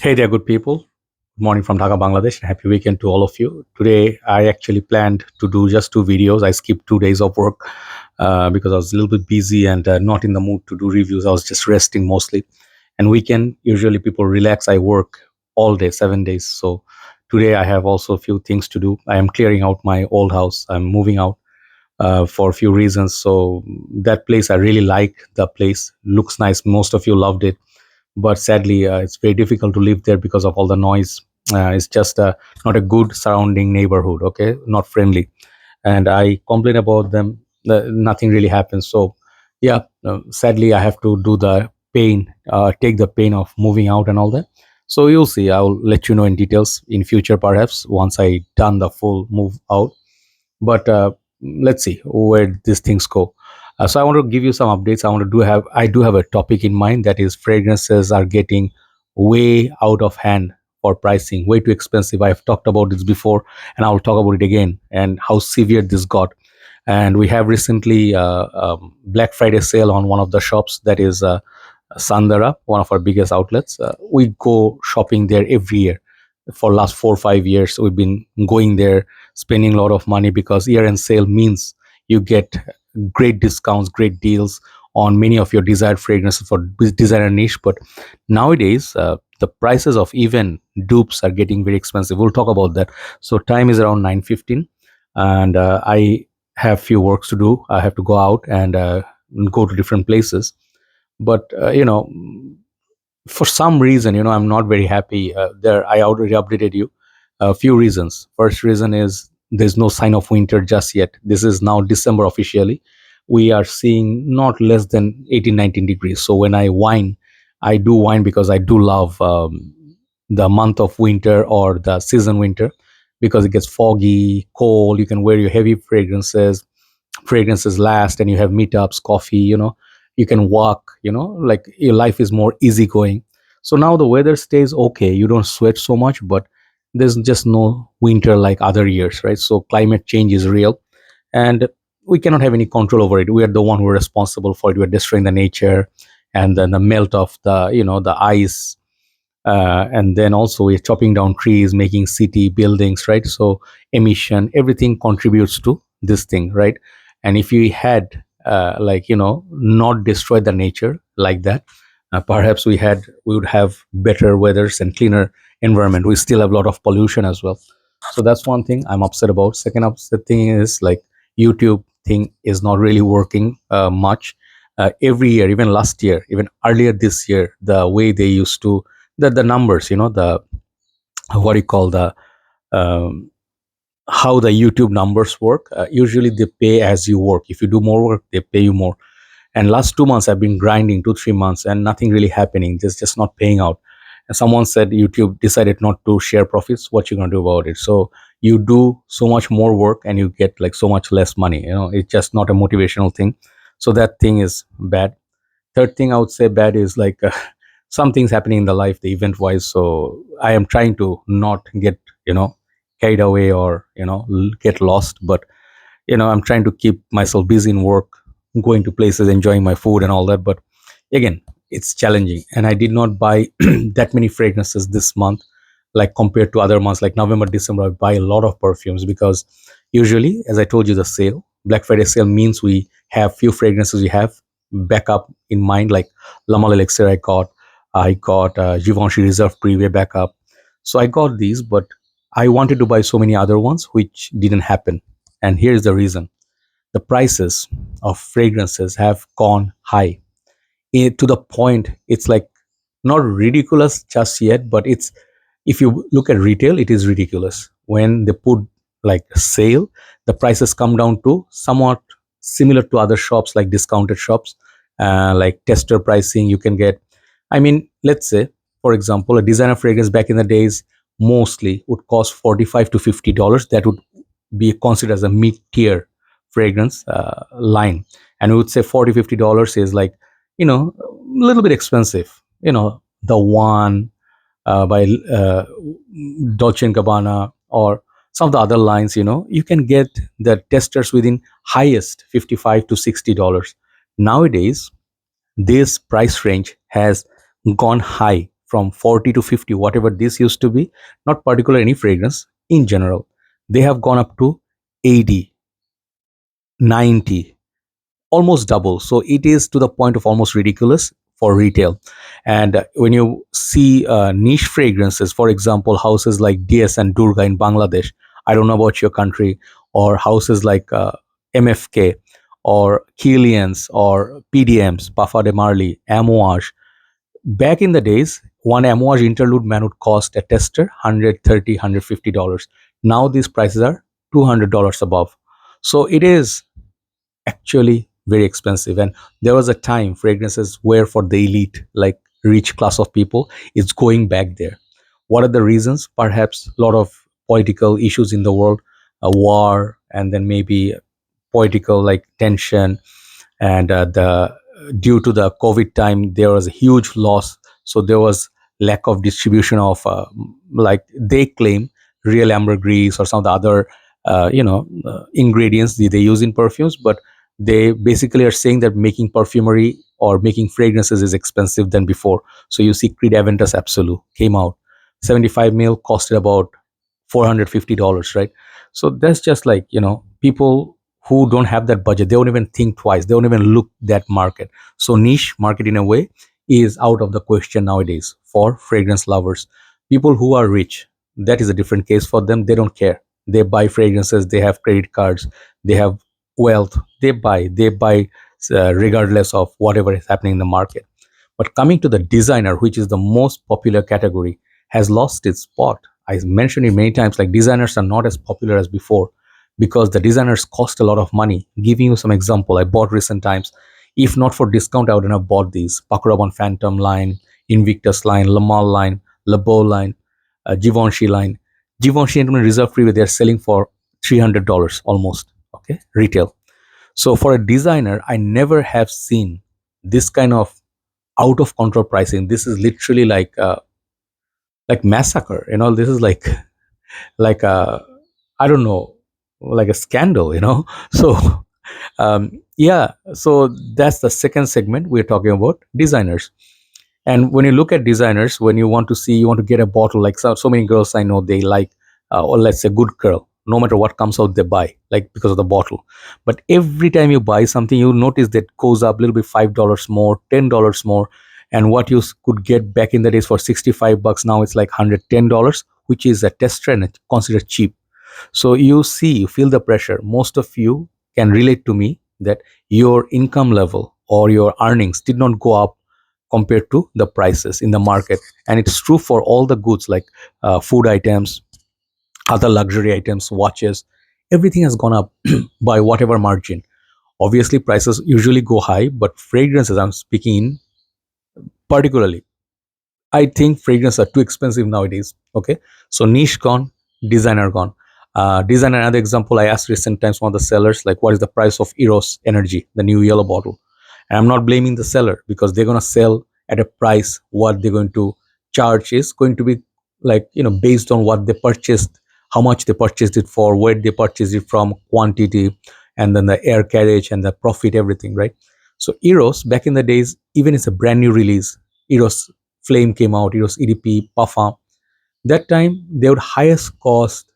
Hey there, good people. Good morning from Dhaka, Bangladesh. Happy weekend to all of you. Today, I actually planned to do just two videos. I skipped 2 days of work because I was a little bit busy and not in the mood to do reviews. I was just resting mostly. And weekend, usually people relax. I work all day, 7 days. So today, I have also a few things to do. I am clearing out my old house. I'm moving out for a few reasons. So that place, I really like the place. Looks nice. Most of you loved it, but sadly it's very difficult to live there because of all the noise. It's just not a good surrounding neighborhood, okay, not friendly, and I complain about them. Nothing really happens. So yeah, sadly I have to do the pain, take the pain of moving out and all that. So you'll see, I'll let you know in details in future, perhaps once I done the full move out. But let's see where these things go. So I want to give you some updates. I do have a topic in mind, that is fragrances are getting way out of hand for pricing, way too expensive. I've talked about this before, and I'll talk about it again, and how severe this got. And we have recently Black Friday sale on one of the shops, that is Sandara, one of our biggest outlets. We go shopping there every year. For last 4 or 5 years, we've been going there, spending a lot of money, because year-end sale means you get great discounts, great deals on many of your desired fragrances for designer niche. But nowadays, the prices of even dupes are getting very expensive. We'll talk about that. So time is around 9:15, and I have few works to do. I have to go out and go to different places. But for some reason, I'm not very happy. There, I already updated you a few reasons. First reason is there's no sign of winter just yet. This is now December officially. We are seeing not less than 18, 19 degrees. So when I do wine because I do love the month of winter, or the season winter, because it gets foggy, cold. You can wear your heavy fragrances last, and you have meetups, coffee, you can walk, like your life is more easygoing. So now the weather stays okay, you don't sweat so much, but there's just no winter like other years, right? So climate change is real, and we cannot have any control over it. We are the one who are responsible for it. We're destroying the nature, and then the melt of the ice, and then also we're chopping down trees, making city buildings, right? So emission, everything contributes to this thing, right? And if we had not destroyed the nature like that, perhaps we would have better weathers and cleaner environment. We still have a lot of pollution as well. So that's one thing I'm upset about. Second upset thing is, like, YouTube thing is not really working much. Every year, even last year, even earlier this year, the way they used to, the numbers, the, what do you call, the um, how the YouTube numbers work. Usually they pay as you work. If you do more work, they pay you more. And last 2 months I've been grinding, 2 3 months, and nothing really happening, just not paying out. And someone said YouTube decided not to share profits. What you gonna do about it? So you do so much more work and you get like so much less money. It's just not a motivational thing. So that thing is bad. Third thing I would say bad is, like, some things happening in the life, the event wise. So I am trying to not get carried away, or get lost. But I'm trying to keep myself busy in work, going to places, enjoying my food and all that. But again, it's challenging, and I did not buy that many fragrances this month, like compared to other months, like November, December. I buy a lot of perfumes, because usually, as I told you, the sale, Black Friday sale, means we have few fragrances we have backup in mind, like Lamal Elixir. I got Givenchy Reserve Privé backup. So I got these, but I wanted to buy so many other ones, which didn't happen. And here's the reason: the prices of fragrances have gone high, to the point it's like not ridiculous just yet, but it's, if you look at retail, it is ridiculous. When they put like a sale, the prices come down to somewhat similar to other shops, like discounted shops, like tester pricing you can get. I mean, let's say, for example, a designer fragrance back in the days mostly would cost $45 to $50. That would be considered as a mid-tier fragrance line. And we would say $40 to $50 is like, a little bit expensive. The one by Dolce and Gabbana, or some of the other lines, you can get the testers within highest $55 to $60. Nowadays, this price range has gone high from 40 to 50, whatever this used to be, not particular any fragrance in general, they have gone up to 80, 90, almost double. So it is to the point of almost ridiculous for retail. And when you see niche fragrances, for example, houses like DS and Durga in Bangladesh, I don't know about your country, or houses like MFK or Kilian's or PDM's, Parfum de Marly, Amouage. Back in the days, one Amouage interlude man would cost a tester $130, $150. Now these prices are $200 above. So it is actually very expensive. And there was a time fragrances were for the elite, like rich class of people. It's going back there. What are the reasons? Perhaps a lot of political issues in the world, a war, and then maybe political like tension, and the due to the COVID time there was a huge loss. So there was lack of distribution of like they claim real ambergris or some of the other ingredients they use in perfumes, but they basically are saying that making perfumery or making fragrances is expensive than before. So you see Creed Aventus Absolute came out, 75 mil costed about $450, right? So that's just like, people who don't have that budget, they won't even think twice, they won't even look that market. So niche market in a way is out of the question nowadays for fragrance lovers. People who are rich, that is a different case for them. They don't care, they buy fragrances, they have credit cards, they have wealth, they buy regardless of whatever is happening in the market. But coming to the designer, which is the most popular category, has lost its spot. I mentioned it many times, like designers are not as popular as before because the designers cost a lot of money. Giving you some example, I bought recent times. If not for discount, I wouldn't have bought these. Paco Phantom line, Invictus line, Lamal line, Lebeau line, Givenchy line. Givenchy and Reserve Free, they're selling for $300 almost, okay, retail. So for a designer, I never have seen this kind of out of control pricing. This is literally like massacre. This is like a, I don't know, like a scandal. So yeah. So that's the second segment. We're talking about designers. And when you look at designers, when you want to see, you want to get a bottle, like so many girls I know, they like, or let's say good girl, no matter what comes out, they buy, like because of the bottle. But every time you buy something, you notice that goes up a little bit, $5 more, $10 more. And what you could get back in the days for 65 bucks, now it's like $110, which is a tester and it's considered cheap. So you see, you feel the pressure. Most of you can relate to me that your income level or your earnings did not go up compared to the prices in the market. And it's true for all the goods like food items, other luxury items, watches. Everything has gone up by whatever margin. Obviously prices usually go high, but fragrances, I'm speaking in particularly, I think fragrances are too expensive nowadays. Okay, so niche gone, designer gone. Designer, another example. I asked recent times one of the sellers, like, what is the price of Eros Energy, the new yellow bottle? And I'm not blaming the seller because they're gonna sell at a price. What they're going to charge is going to be like, based on what they purchased, how much they purchased it for, where they purchased it from, quantity, and then the air carriage and the profit, everything, right? So Eros, back in the days, even it's a brand new release, Eros Flame came out, Eros EDP, Parfum. That time, their highest cost,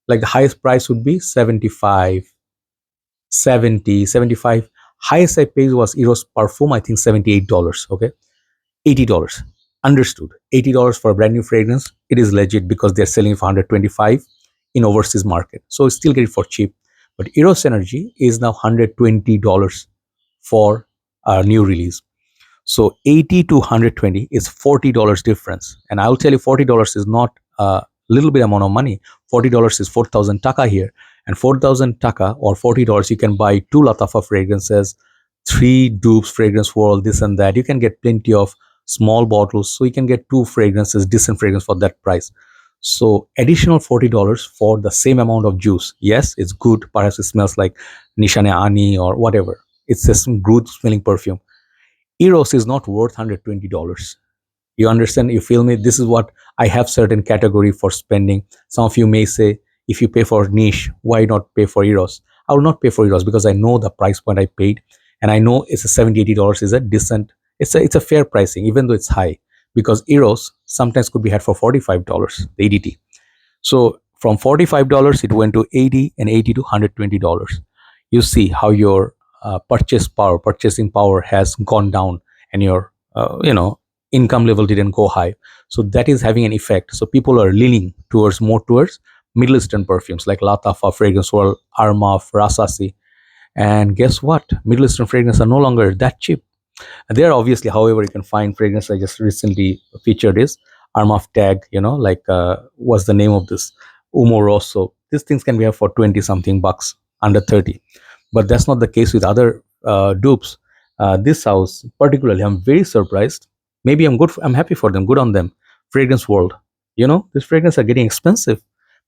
like the highest price would be 75, 70, 75. Highest I paid was Eros Perfume, I think $78, okay? $80. Understood. $80 for a brand new fragrance, it is legit because they're selling for 125 in overseas market. So still get it for cheap. But Eros Energy is now $120 for a new release. So 80 to 120 is $40 difference. And I'll tell you, $40 is not a little bit amount of money. $40 is 4,000 taka here. And 4,000 taka or $40, you can buy two Latafa fragrances, three dupes, fragrance world, this and that. You can get plenty of small bottles. So you can get two fragrances, decent fragrance for that price. So additional $40 for the same amount of juice. Yes, it's good. Perhaps it smells like Nishane Ani or whatever. It's just some good smelling perfume. Eros is not worth $120. You understand? You feel me? This is what I have certain category for spending. Some of you may say, if you pay for niche, why not pay for Eros? I will not pay for Eros because I know the price point I paid, and I know it's a $70, $80 is a decent, it's a fair pricing, even though it's high. because Eros sometimes could be had for $45, the EDT. So from $45 it went to 80, and 80 to $120. You see how your purchasing power has gone down, and your income level didn't go high. So that is having an effect. So people are leaning towards more towards Middle Eastern perfumes like Latafa, Fragrance World, Armaf, Rasasi. And guess what? Middle Eastern fragrances are no longer that cheap. There obviously, however, you can find fragrance. I just recently featured is Armaf Tag, like what's the name of this? Umo Rosso. These things can be have for 20 something bucks, under 30. But that's not the case with other dupes. This house, particularly, I'm very surprised. Maybe I'm happy for them. Good on them. Fragrance World. These fragrances are getting expensive.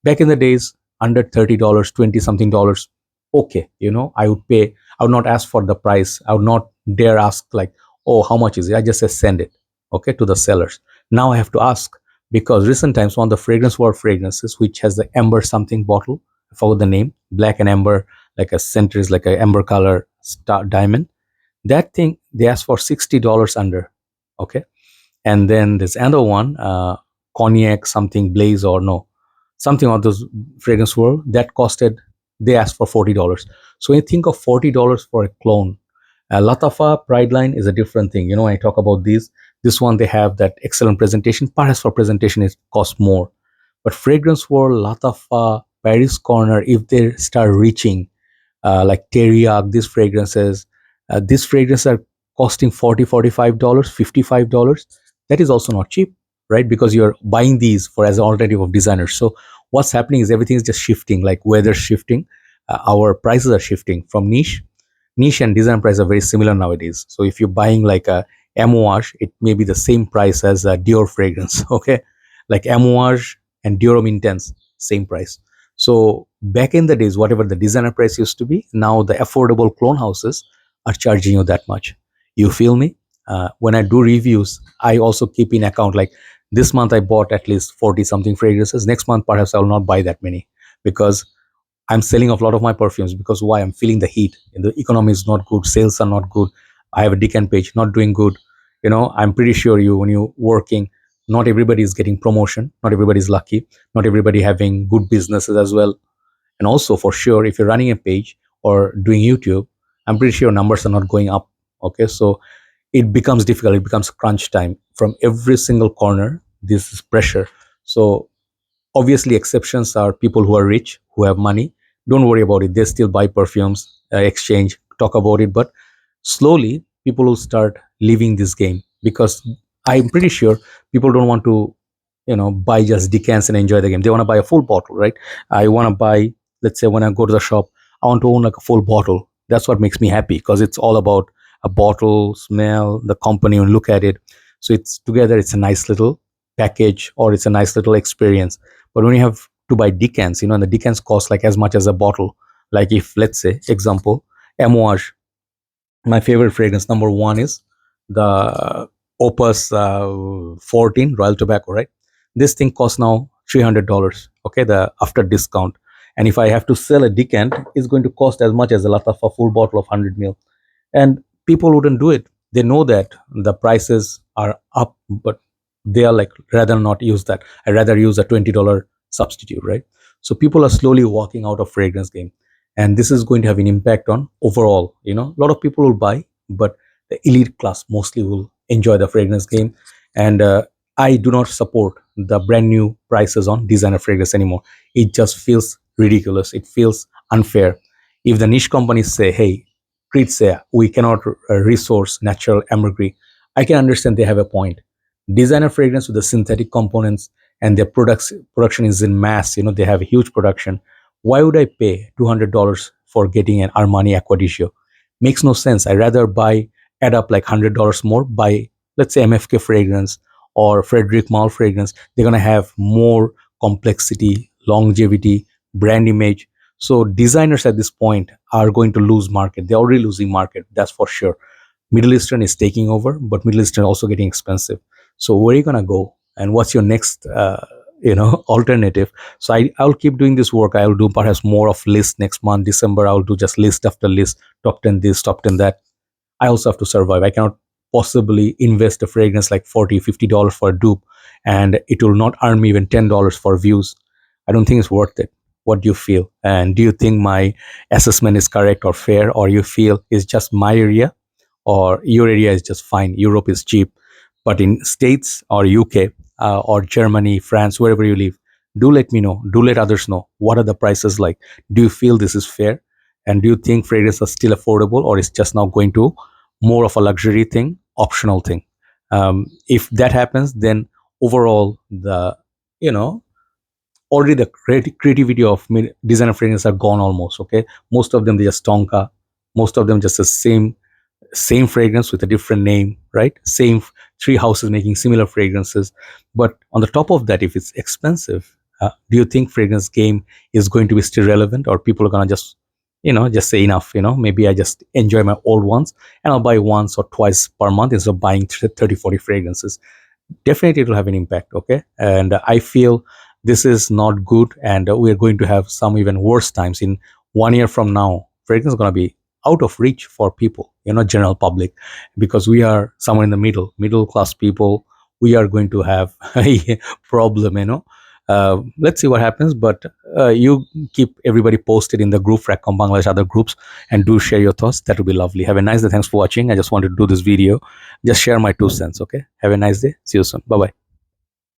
Back in the days, under $30, 20 something dollars. Okay, I would pay. I would not ask for the price. I would not dare ask like, oh, how much is it? I just say send it, okay, to the sellers. Now I have to ask, because recent times one of the Fragrance World fragrances, which has the amber something bottle, I forgot the name, black and amber, like a center is like a amber color star diamond. That thing they asked for $60 under, okay. And then there's another one, cognac something blaze or no, something of those Fragrance World that costed, they asked for $40. So when you think of $40 for a clone, Latafa Pride Line is a different thing. When I talk about these, this one they have that excellent presentation. Perhaps for presentation it costs more, but Fragrance World, Latafa, Paris Corner, if they start reaching like Teriyak, these fragrances are costing 40, $45, $55. That is also not cheap, right? Because you're buying these for as an alternative of designers. So what's happening is everything is just shifting, like weather shifting. Our prices are shifting from niche and design price are very similar nowadays. So if you're buying like a Amouage, it may be the same price as a Dior fragrance. Okay, like Amouage and Dior Intense, same price. So back in the days, whatever the designer price used to be, now the affordable clone houses are charging you that much. You feel me? When I do reviews, I also keep in account like this month I bought at least 40 something fragrances. Next month, perhaps I will not buy that many, because I'm selling off a lot of my perfumes. Because why? I'm feeling the heat. And the economy is not good. Sales are not good. I have a Decant page, not doing good. I'm pretty sure when you're working, not everybody is getting promotion. Not everybody is lucky. Not everybody having good businesses as well. And also, for sure, if you're running a page or doing YouTube, I'm pretty sure numbers are not going up. Okay, so it becomes difficult. It becomes crunch time from every single corner. This is pressure. So obviously, exceptions are people who are rich, who have money. Don't worry about it. They still buy perfumes, exchange, talk about it. But slowly, people will start leaving this game, because I'm pretty sure people don't want to, buy just decants and enjoy the game. They want to buy a full bottle, right? I want to buy, let's say, when I go to the shop, I want to own like a full bottle. That's what makes me happy, because it's all about a bottle, smell, the company, and look at it. So it's together, it's a nice little package, or it's a nice little experience. But when you have to buy decants, and the decants cost like as much as a bottle. Like if, let's say, example, Amouage, my favorite fragrance number one is the Opus 14 Royal Tobacco, right? This thing costs now $300, okay, the after discount. And if I have to sell a decant, it's going to cost as much as a Latafa full bottle of 100 ml. And people wouldn't do it. They know that the prices are up, but they are like, rather not use that. I rather use a $20 substitute, right? So people are slowly walking out of fragrance game, and this is going to have an impact on overall. A lot of people will buy, but the elite class mostly will enjoy the fragrance game. And I do not support the brand new prices on designer fragrance anymore. It just feels ridiculous. It feels unfair. If the niche companies say, hey, treats say we cannot resource natural ambergris, I can understand they have a point. Designer fragrance with the synthetic components, and their production is in mass, they have a huge production. Why would I pay $200 for getting an Armani Acquadisio? Makes no sense. I rather buy, add up like $100 more, buy, let's say, MFK fragrance or Frederic Malle fragrance. They're going to have more complexity, longevity, brand image. So designers at this point are going to lose market. They're already losing market, that's for sure. Middle Eastern is taking over, but Middle Eastern also getting expensive. So where are you gonna go? And what's your next, alternative? So I'll keep doing this work. I'll do perhaps more of list next month, December. I'll do just list after list, top 10 this, top 10 that. I also have to survive. I cannot possibly invest a fragrance like $40-50 for a dupe, and it will not earn me even $10 for views. I don't think it's worth it. What do you feel? And do you think my assessment is correct or fair, or you feel it's just my area, or your area is just fine? Europe is cheap, but in States or UK or Germany, France, wherever you live, do let me know. Do let others know. What are the prices like? Do you feel this is fair? And do you think fragrances are still affordable, or is just now going to more of a luxury thing, optional thing? If that happens, then overall the you know already the creativity of designer fragrances are gone almost. Okay, most of them they just tonka, most of them just the same fragrance with a different name, right? Same three houses making similar fragrances. But on the top of that, if it's expensive, do you think fragrance game is going to be still relevant, or people are gonna just say enough? Maybe I just enjoy my old ones and I'll buy once or twice per month instead of buying 30, 40 fragrances. Definitely it will have an impact. Okay, and I feel this is not good, and we're going to have some even worse times in 1 year from now. Fragrance is going to be out of reach for people, general public, because we are somewhere in the middle class people. We are going to have a problem. Let's see what happens, but you keep everybody posted in the group Fragcomm Bangladesh, other groups, and do share your thoughts. That would be lovely. Have a nice day. Thanks for watching. I just wanted to do this video, just share my 2 cents. Okay, have a nice day. See you soon. Bye bye.